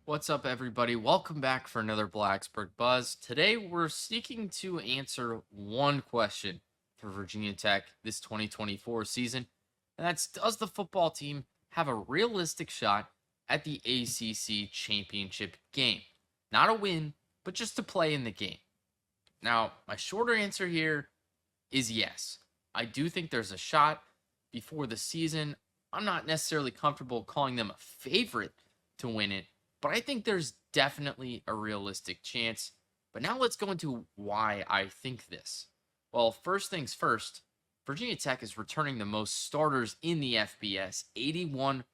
What's up, everybody? Welcome back for another Blacksburg Buzz. Today, we're seeking to answer one question for Virginia Tech this 2024 season, and that's does the football team have a realistic shot at the ACC Championship Game? Not a win, but just to play in the game. Now, my shorter answer here is yes. I do think there's a shot before the season. I'm not necessarily comfortable calling them a favorite to win it, but I think there's definitely a realistic chance. But now let's go into why I think this. Well, first things first, Virginia Tech is returning the most starters in the FBS. 81%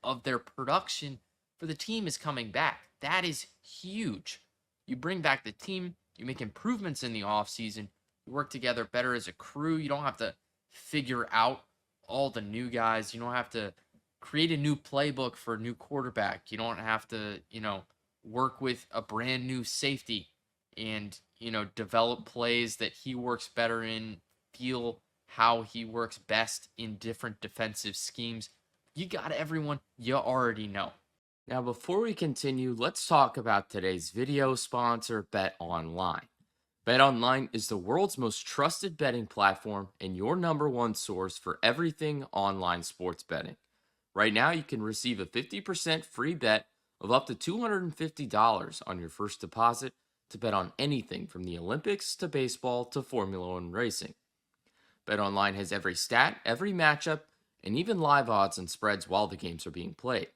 of their production for the team is coming back. That is huge. You bring back the team, you make improvements in the offseason, you work together better as a crew. You don't have to figure out all the new guys. You don't have to create a new playbook for a new quarterback. You don't have to, work with a brand new safety and, develop plays that he works better in, feel how he works best in different defensive schemes. You got everyone you already know. Now, before we continue, let's talk about today's video sponsor, Bet Online. BetOnline is the world's most trusted betting platform and your number one source for everything online sports betting. Right now, you can receive a 50% free bet of up to $250 on your first deposit to bet on anything from the Olympics to baseball to Formula One racing. BetOnline has every stat, every matchup, and even live odds and spreads while the games are being played.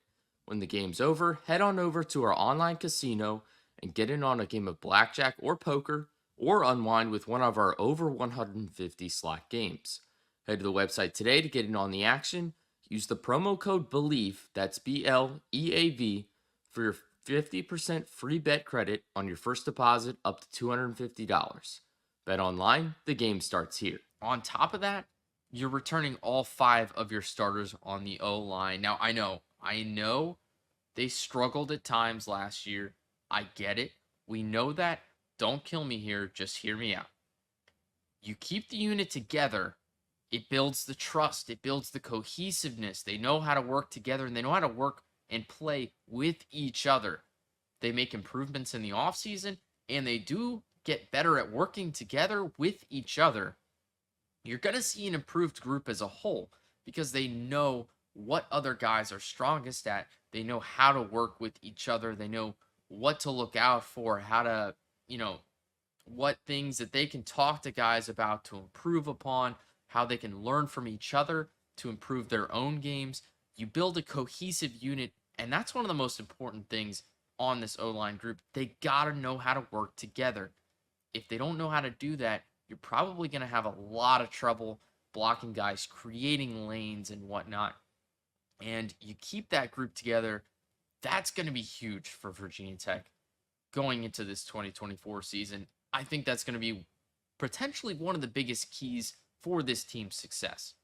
When the game's over, head on over to our online casino and get in on a game of blackjack or poker, or unwind with one of our over 150 slot games. Head to the website today to get in on the action. Use the promo code BELIEVE, that's BLEAV, for your 50% free bet credit on your first deposit up to $250. Bet online, the game starts here. On top of that, you're returning all 5 of your starters on the O-line. Now, I know they struggled at times last year. I get it. We know that. Don't kill me here, just hear me out. You keep the unit together, it builds the trust, it builds the cohesiveness. They know how to work together and they know how to work and play with each other. They make improvements in the offseason and they do get better at working together with each other. You're going to see an improved group as a whole because they know what other guys are strongest at. They know how to work with each other. They know what to look out for, how to what things that they can talk to guys about to improve upon, how they can learn from each other to improve their own games. You build a cohesive unit, and that's one of the most important things on this O-line group. They got to know how to work together. If they don't know how to do that, you're probably going to have a lot of trouble blocking guys, creating lanes and whatnot. And you keep that group together, that's going to be huge for Virginia Tech going into this 2024 season. I think that's going to be potentially one of the biggest keys for this team's success.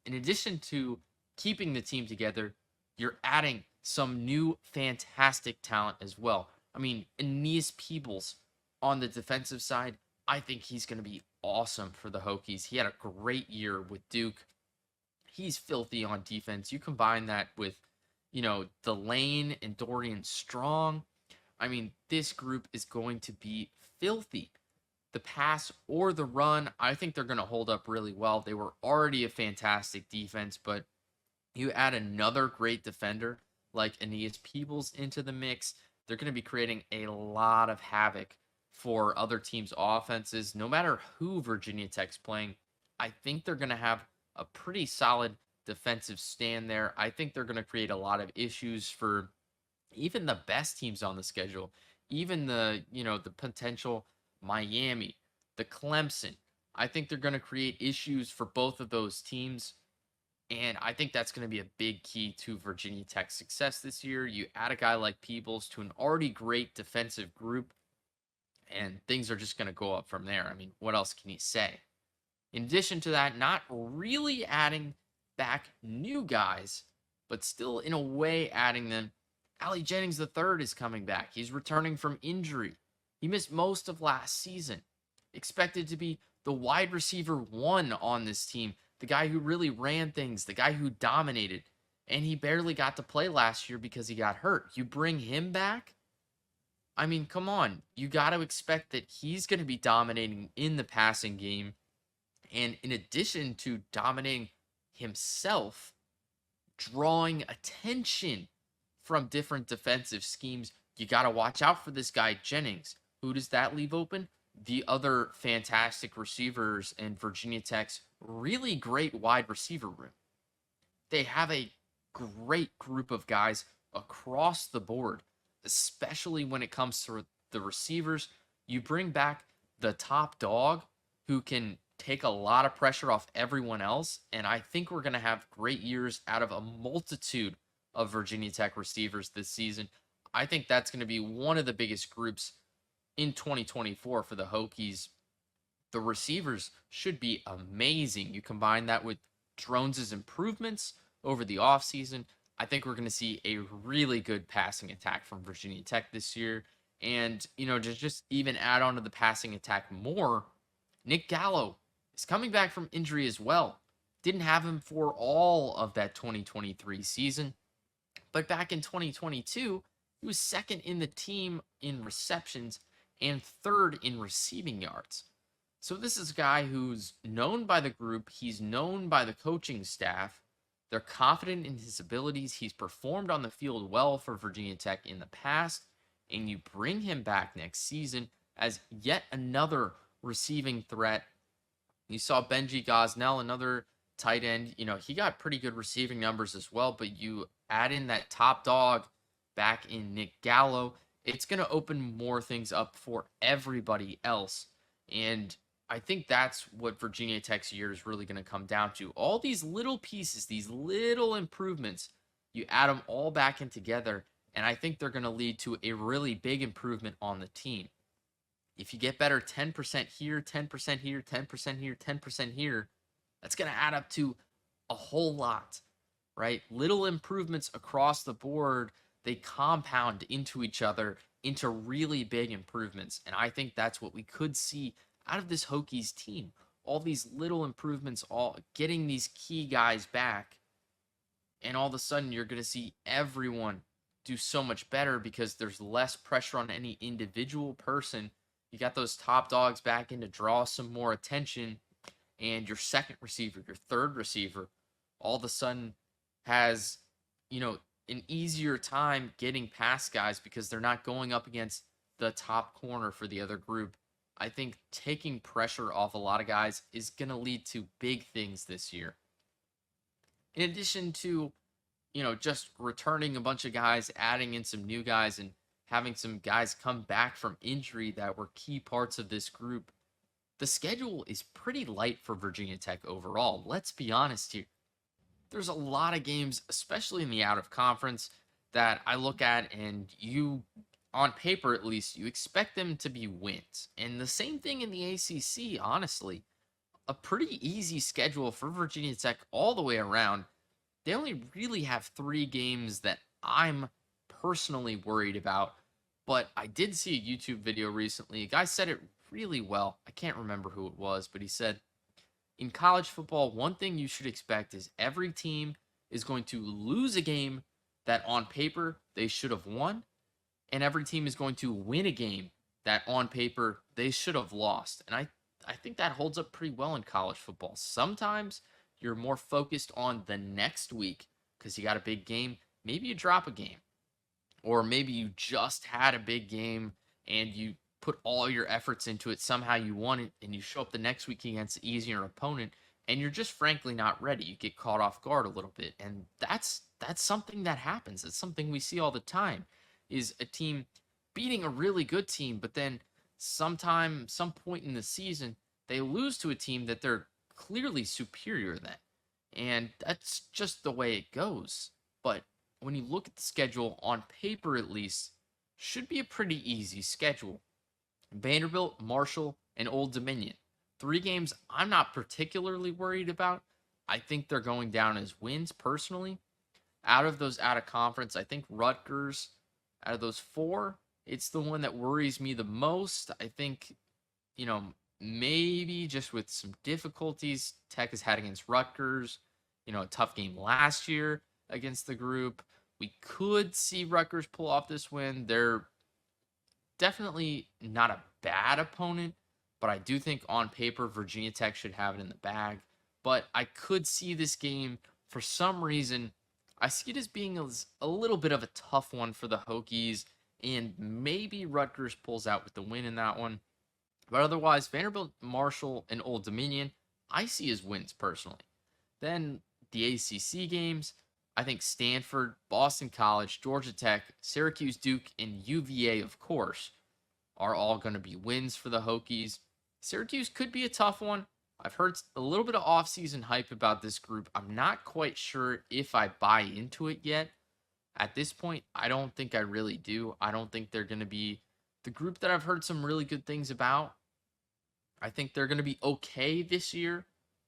In addition to keeping the team together, you're adding some new fantastic talent as well. I mean, Aeneas Peebles on the defensive side, I think he's going to be awesome for the Hokies. He had a great year with Duke. He's filthy on defense. You combine that with, Delane and Dorian Strong. I mean, this group is going to be filthy. The pass or the run, I think they're going to hold up really well. They were already a fantastic defense, but you add another great defender like Aeneas Peebles into the mix, they're going to be creating a lot of havoc for other teams' offenses. No matter who Virginia Tech's playing, I think they're going to have a pretty solid defensive stand there. I think they're going to create a lot of issues for even the best teams on the schedule, even the potential Miami, the Clemson. I think they're going to create issues for both of those teams. And I think that's going to be a big key to Virginia Tech's success this year. You add a guy like Peebles to an already great defensive group, and things are just going to go up from there. I mean, what else can you say? In addition to that, not really adding back new guys, but still in a way adding them. Ali Jennings III is coming back. He's returning from injury. He missed most of last season. Expected to be the wide receiver 1 on this team, the guy who really ran things, the guy who dominated. and he barely got to play last year because he got hurt. You bring him back, I mean, come on. You got to expect that he's going to be dominating in the passing game. And in addition to dominating himself, drawing attention from different defensive schemes, you got to watch out for this guy, Jennings. Who does that leave open? The other fantastic receivers in Virginia Tech's really great wide receiver room. They have a great group of guys across the board, especially when it comes to the receivers. You bring back the top dog who can take a lot of pressure off everyone else. And I think we're going to have great years out of a multitude of Virginia Tech receivers this season. I think that's going to be one of the biggest groups in 2024 for the Hokies. The receivers should be amazing. You combine that with Drones' improvements over the offseason. I think we're going to see a really good passing attack from Virginia Tech this year. And, to just even add on to the passing attack more, Nick Gallo is coming back from injury as well. Didn't have him for all of that 2023 season. But back in 2022, he was second in the team in receptions and third in receiving yards. So this is a guy who's known by the group. He's known by the coaching staff. They're confident in his abilities. He's performed on the field well for Virginia Tech in the past. And you bring him back next season as yet another receiving threat. You saw Benji Gosnell, another tight end. He got pretty good receiving numbers as well. But you add in that top dog back in Nick Gallo, it's going to open more things up for everybody else. And I think that's what Virginia Tech's year is really going to come down to. All these little pieces, these little improvements, you add them all back in together, and I think they're going to lead to a really big improvement on the team. If you get better 10% here, 10% here, 10% here, 10% here, that's going to add up to a whole lot, right? Little improvements across the board, they compound into each other into really big improvements. And I think that's what we could see out of this Hokies team. All these little improvements, all getting these key guys back. And all of a sudden, you're going to see everyone do so much better because there's less pressure on any individual person. You got those top dogs back in to draw some more attention. And your second receiver, your third receiver, all of a sudden has, an easier time getting past guys because they're not going up against the top corner for the other group. I think taking pressure off a lot of guys is going to lead to big things this year. In addition to, just returning a bunch of guys, adding in some new guys, and having some guys come back from injury that were key parts of this group, the schedule is pretty light for Virginia Tech overall. Let's be honest here. There's a lot of games, especially in the out of conference, that I look at and on paper at least, you expect them to be wins. And the same thing in the ACC, honestly. A pretty easy schedule for Virginia Tech all the way around. They only really have 3 games that I'm personally worried about. But I did see a YouTube video recently. A guy said it really well. I can't remember who it was, but he said, in college football, one thing you should expect is every team is going to lose a game that on paper they should have won, and every team is going to win a game that on paper they should have lost. And I think that holds up pretty well in college football. Sometimes you're more focused on the next week because you got a big game. Maybe you drop a game, or maybe you just had a big game and you put all your efforts into it. Somehow you won it, and you show up the next week against an easier opponent, and you're just frankly not ready. You get caught off guard a little bit, and that's something that happens. It's something we see all the time, is a team beating a really good team, but then some point in the season, they lose to a team that they're clearly superior than, and that's just the way it goes. But when you look at the schedule, on paper at least, should be a pretty easy schedule. Vanderbilt, Marshall, and Old Dominion. 3 games I'm not particularly worried about. I think they're going down as wins personally. Out of those out of conference, I think Rutgers, out of those 4, it's the one that worries me the most. I think, maybe just with some difficulties Tech has had against Rutgers, a tough game last year against the group. We could see Rutgers pull off this win. They're definitely not a bad opponent, but I do think on paper Virginia Tech should have it in the bag. But I could see this game for some reason. I see it as being a little bit of a tough one for the Hokies, and maybe Rutgers pulls out with the win in that one. But otherwise, Vanderbilt, Marshall, and Old Dominion, I see as wins personally. Then the ACC games, I think Stanford, Boston College, Georgia Tech, Syracuse, Duke, and UVA, of course, are all going to be wins for the Hokies. Syracuse could be a tough one. I've heard a little bit of offseason hype about this group. I'm not quite sure if I buy into it yet. At this point, I don't think I really do. I don't think they're going to be the group that I've heard some really good things about. I think they're going to be okay this year,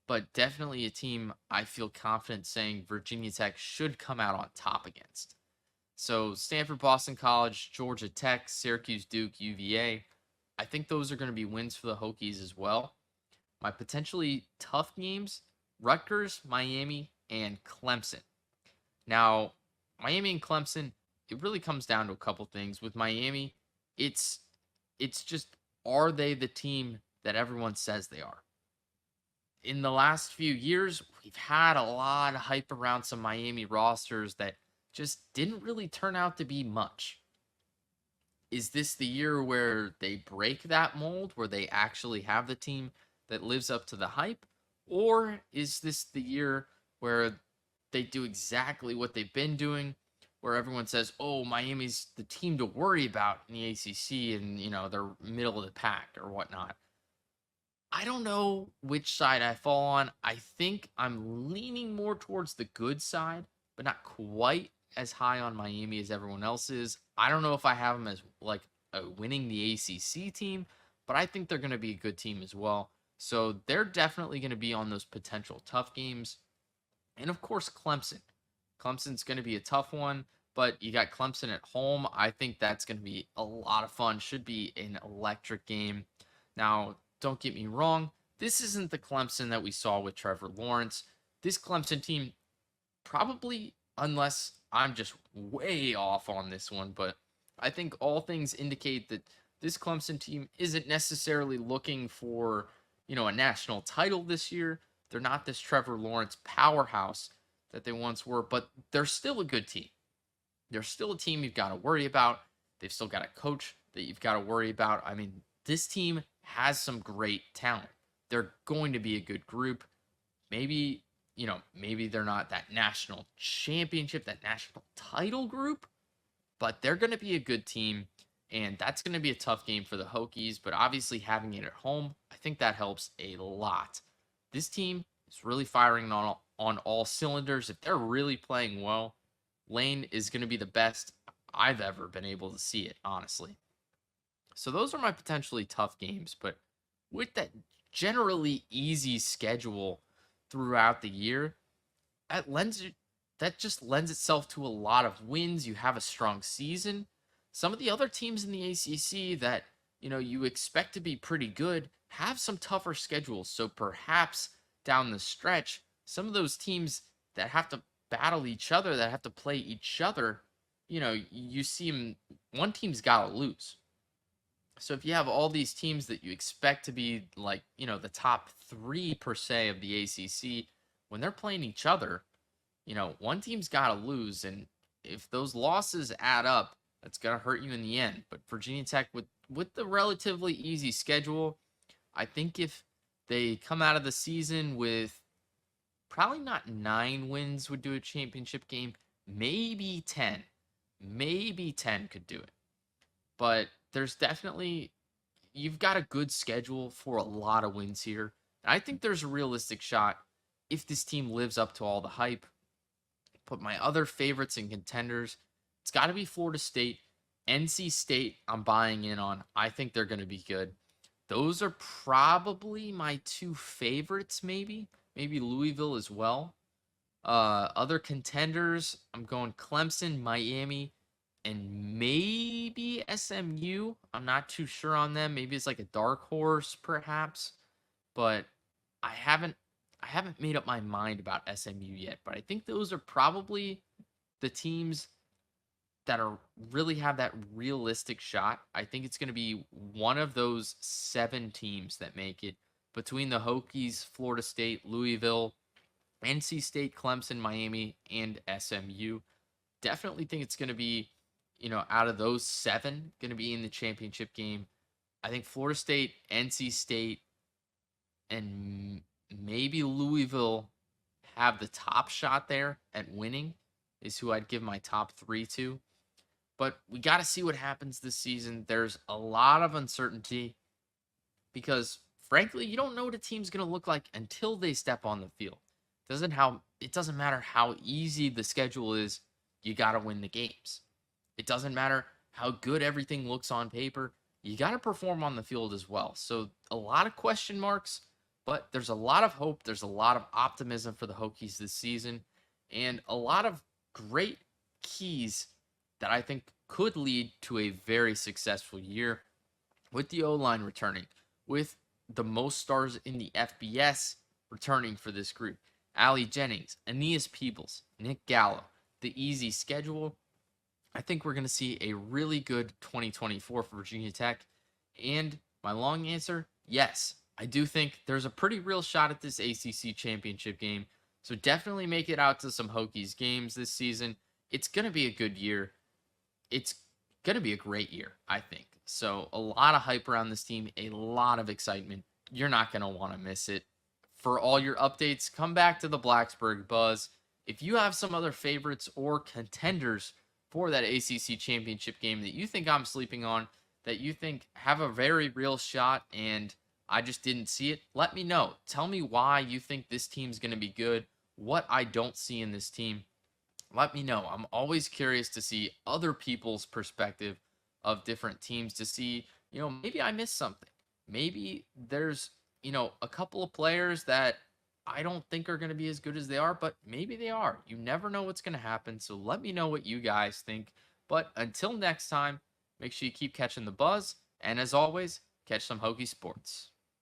but definitely a team I feel confident saying Virginia Tech should come out on top against. So Stanford, Boston College, Georgia Tech, Syracuse, Duke, UVA. I think those are going to be wins for the Hokies as well. My potentially tough games, Rutgers, Miami, and Clemson. Now, Miami and Clemson, it really comes down to a couple things. With Miami, it's just, are they the team that everyone says they are? In the last few years, we've had a lot of hype around some Miami rosters that just didn't really turn out to be much. Is this the year where they break that mold, where they actually have the team that lives up to the hype? Or is this the year where they do exactly what they've been doing, where everyone says, oh, Miami's the team to worry about in the ACC and, they're middle of the pack or whatnot? I don't know which side I fall on. I think I'm leaning more towards the good side, but not quite as high on Miami as everyone else is. I don't know if I have them as like a winning the ACC team, but I think they're going to be a good team as well. So they're definitely going to be on those potential tough games. And of course, Clemson. Clemson's going to be a tough one, but you got Clemson at home. I think that's going to be a lot of fun. Should be an electric game. Now, don't get me wrong. This isn't the Clemson that we saw with Trevor Lawrence. This Clemson team probably, unless I'm just way off on this one, but I think all things indicate that this Clemson team isn't necessarily looking for, a national title this year. They're not this Trevor Lawrence powerhouse that they once were, but they're still a good team. They're still a team you've got to worry about. They've still got a coach that you've got to worry about. I mean, this team has some great talent. They're going to be a good group. Maybe, maybe they're not that national championship, that national title group, but they're going to be a good team. And that's going to be a tough game for the Hokies, but obviously having it at home, I think that helps a lot. This team is really firing on all cylinders. If they're really playing well, Lane is going to be the best I've ever been able to see it, honestly. So those are my potentially tough games, but with that generally easy schedule throughout the year, that just lends itself to a lot of wins. You have a strong season. Some of the other teams in the ACC that, you expect to be pretty good have some tougher schedules. So perhaps down the stretch, some of those teams that have to battle each other, that have to play each other, you see them, one team's got to lose. So if you have all these teams that you expect to be like, the top three per se of the ACC, when they're playing each other, one team's got to lose. And if those losses add up, that's going to hurt you in the end. But Virginia Tech, with the relatively easy schedule, I think if they come out of the season with probably not 9 wins would do a championship game, maybe 10. Maybe 10 could do it. But there's definitely, you've got a good schedule for a lot of wins here. And I think there's a realistic shot if this team lives up to all the hype. Put my other favorites and contenders. It's got to be Florida State. NC State, I'm buying in on. I think they're going to be good. Those are probably my 2 favorites, maybe. Maybe Louisville as well. Other contenders, I'm going Clemson, Miami, and maybe SMU. I'm not too sure on them. Maybe it's like a dark horse, perhaps. But I haven't made up my mind about SMU yet. But I think those are probably the teams that are really have that realistic shot, I think it's going to be one of those 7 teams that make it between the Hokies, Florida State, Louisville, NC State, Clemson, Miami, and SMU. Definitely think it's going to be, out of those 7, going to be in the championship game. I think Florida State, NC State, and maybe Louisville have the top shot there at winning, is who I'd give my top 3 to. But we got to see what happens this season. There's a lot of uncertainty because, frankly, you don't know what a team's going to look like until they step on the field. It doesn't matter how easy the schedule is. You got to win the games. It doesn't matter how good everything looks on paper. You got to perform on the field as well. So a lot of question marks, but there's a lot of hope. There's a lot of optimism for the Hokies this season, and a lot of great keys that I think could lead to a very successful year with the O-line returning, with the most stars in the FBS returning for this group. Ali Jennings, Aeneas Peebles, Nick Gallo, the easy schedule. I think we're going to see a really good 2024 for Virginia Tech. And my long answer, yes, I do think there's a pretty real shot at this ACC Championship game. So definitely make it out to some Hokies games this season. It's going to be a good year. It's going to be a great year, I think. So a lot of hype around this team, a lot of excitement. You're not going to want to miss it. For all your updates, come back to the Blacksburg Buzz. If you have some other favorites or contenders for that ACC Championship game that you think I'm sleeping on, that you think have a very real shot and I just didn't see it, let me know. Tell me why you think this team's going to be good, what I don't see in this team. Let me know. I'm always curious to see other people's perspective of different teams to see, maybe I missed something. Maybe there's, a couple of players that I don't think are going to be as good as they are, but maybe they are. You never know what's going to happen. So let me know what you guys think. But until next time, make sure you keep catching the buzz. And as always, catch some Hokie sports.